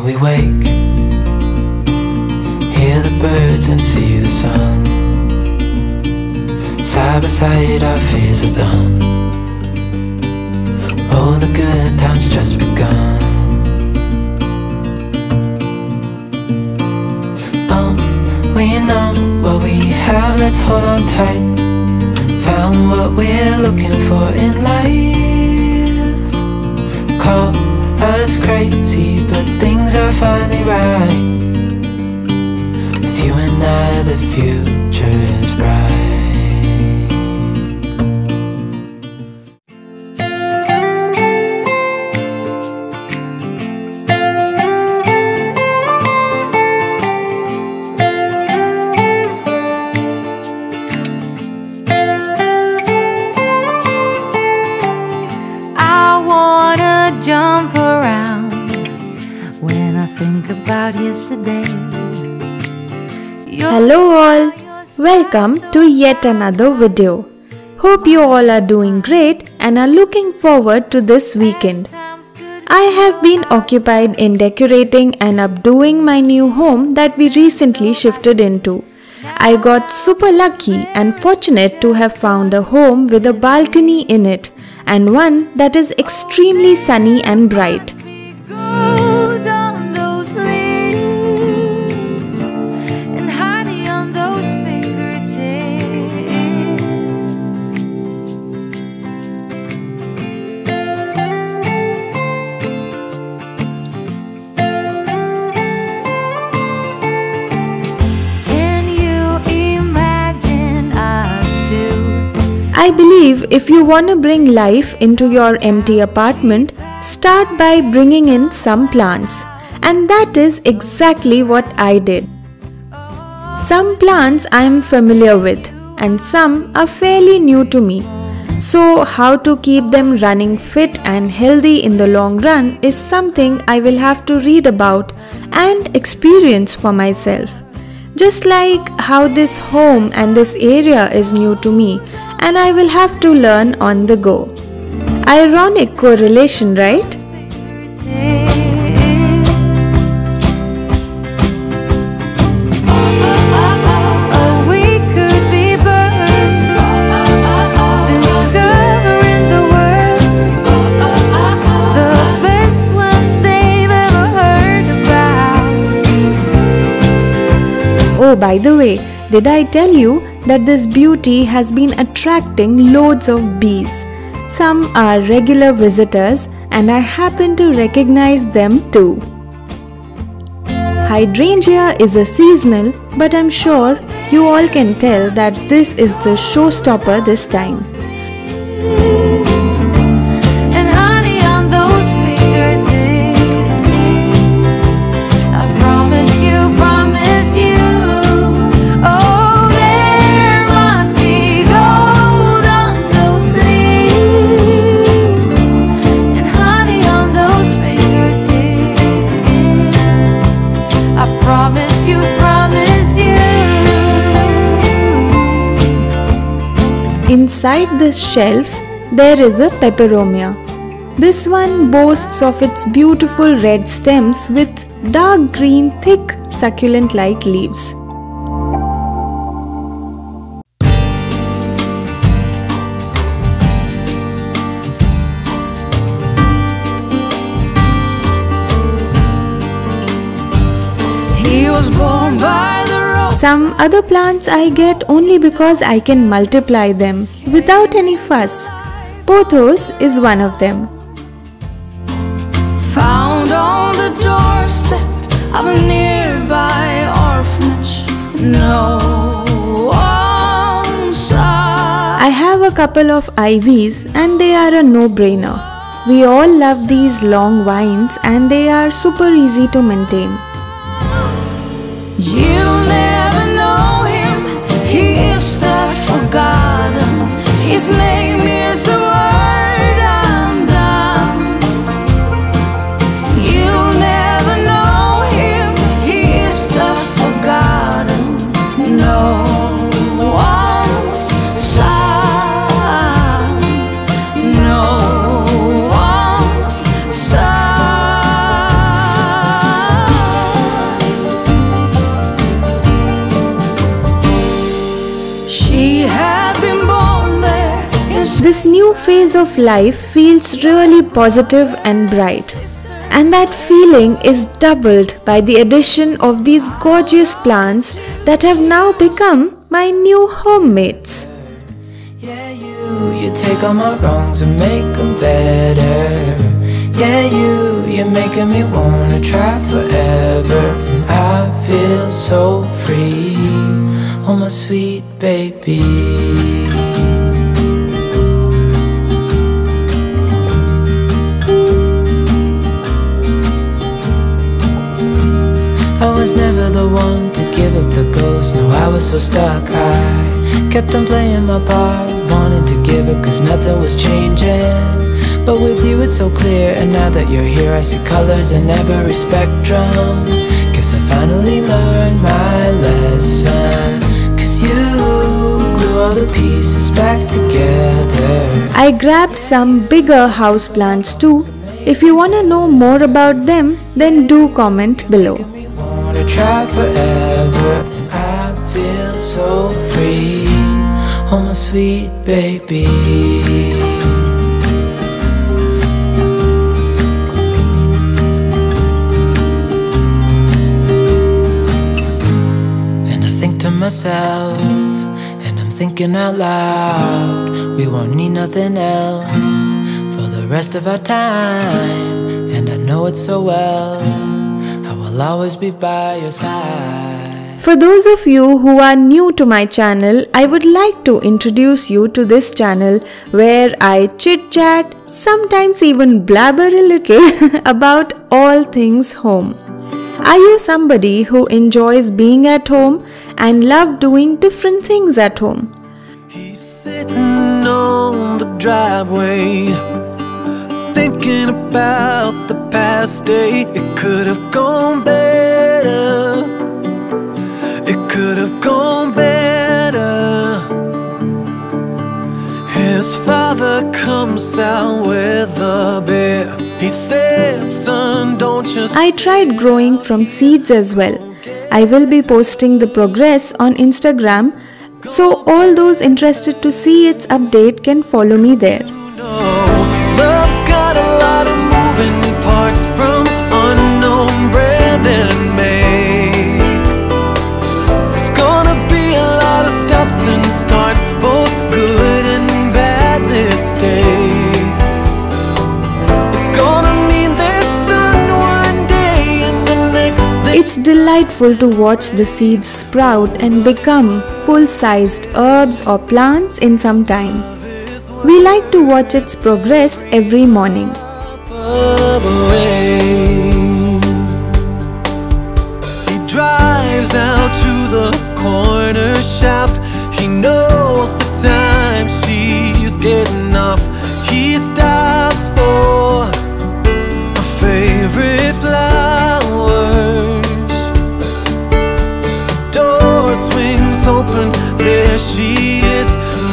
we wake, hear the birds and see the sun. Side by side our fears are done. Oh, the good times just begun. Oh, we know what we have, let's hold on tight. Found what we're looking for in life. Call us crazy, but things are finally right. With you and I, the future is bright. Jump around when I think about yesterday. Hello all, welcome to yet another video. Hope you all are doing great and are looking forward to this weekend. I have been occupied in decorating and updoing my new home that we recently shifted into. I got super lucky and fortunate to have found a home with a balcony in it, and one that is extremely sunny and bright. I believe if you want to bring life into your empty apartment, start by bringing in some plants. And that is exactly what I did. Some plants I am familiar with and some are fairly new to me. So how to keep them running fit and healthy in the long run is something I will have to read about and experience for myself. Just like how this home and this area is new to me, and I will have to learn on the go. Ironic correlation, right? Oh, by the way, did I tell you that this beauty has been attracting loads of bees? Some are regular visitors and I happen to recognize them too. Hydrangea is a seasonal, but I'm sure you all can tell that this is the showstopper this time. Inside this shelf, there is a peperomia. This one boasts of its beautiful red stems with dark green, thick, succulent-like leaves. He was born by the road. Some other plants I get only because I can multiply them without any fuss. Pothos is one of them. Found on the doorstep of a nearby orphanage. No one saw. I have a couple of ivies and they are a no-brainer. We all love these long vines and they are super easy to maintain. You'll never know him, he is the forgotten. His name is the word undone. You'll never know him, he is the forgotten. No one's son, no one's son. This new phase of life feels really positive and bright. And that feeling is doubled by the addition of these gorgeous plants that have now become my new homemates. Yeah, you take all my wrongs and make them better. Yeah, you're making me wanna try forever. And I feel so free, oh my sweet baby. I was never the one to give up the ghost. No, I was so stuck, I kept on playing my part, wanting to give up cause nothing was changing. But with you it's so clear, and now that you're here I see colors in every spectrum. Guess I finally learned my lesson, cause you glue all the pieces back together. I grabbed some bigger houseplants too. If you wanna know more about them, then do comment below. Wanna try forever, I feel so free, oh my sweet baby. To myself, and I'm thinking out loud, we won't need nothing else for the rest of our time. And I know it so well, I will always be by your side. For those of you who are new to my channel, I would like to introduce you to this channel where I chit chat, sometimes even blabber a little about all things home. Are you somebody who enjoys being at home and love doing different things at home? He's sitting on the driveway, thinking about the past day. It could have gone better. It could have gone better. His father comes out with a beer. He says, son, don't you I tried growing from seeds as well. I will be posting the progress on Instagram, so all those interested to see its update can follow me there. Love's got a lot of moving parts, from unknown brand and make. There's gonna be a lot of stops and starts, both good and bad mistakes. It's delightful to watch the seeds sprout and become full-sized herbs or plants in some time. We like to watch its progress every morning. He drives out to the corner shop. He knows the time she's getting off. He stops for a favorite flower. Open, there she is,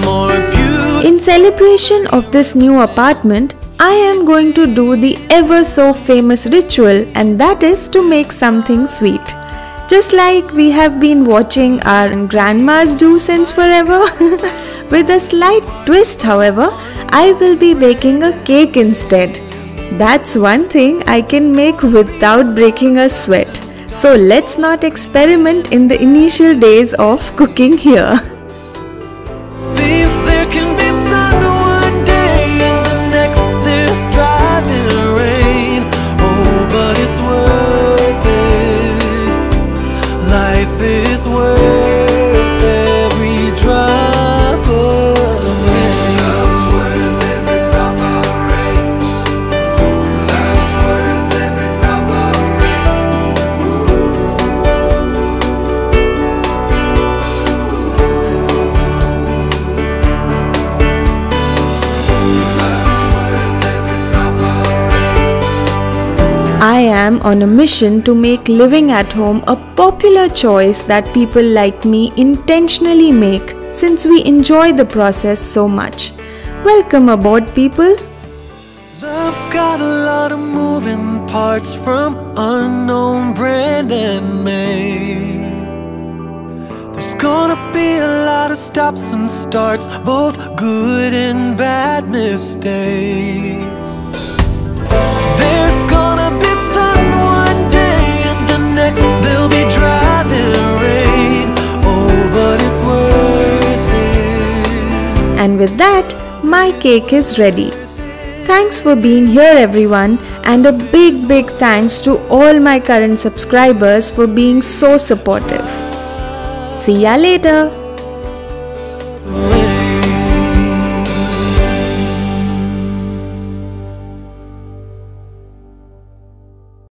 more beautiful. In celebration of this new apartment, I am going to do the ever so famous ritual, and that is to make something sweet. Just like we have been watching our grandmas do since forever. With a slight twist, however, I will be baking a cake instead. That's one thing I can make without breaking a sweat. So let's not experiment in the initial days of cooking here. Seems there can be sun one day and the next there's driving rain. Oh, but it's worth it. Life is worth every drop of rain. Love's worth every drop of rain. Life's worth every drop of rain. I am on a mission to make living at home a popular choice that people like me intentionally make, since we enjoy the process so much. Welcome aboard, people. Love's got a lot of moving parts, from unknown brand and make. There's Gonna be a lot of stops and starts, both good and bad mistakes. There's gonna be sun one day and the next there'll be driving rain. Oh, but it's worth it. And with that, my cake is ready. Thanks for being here everyone, and a big thanks to all my current subscribers for being so supportive. See ya later.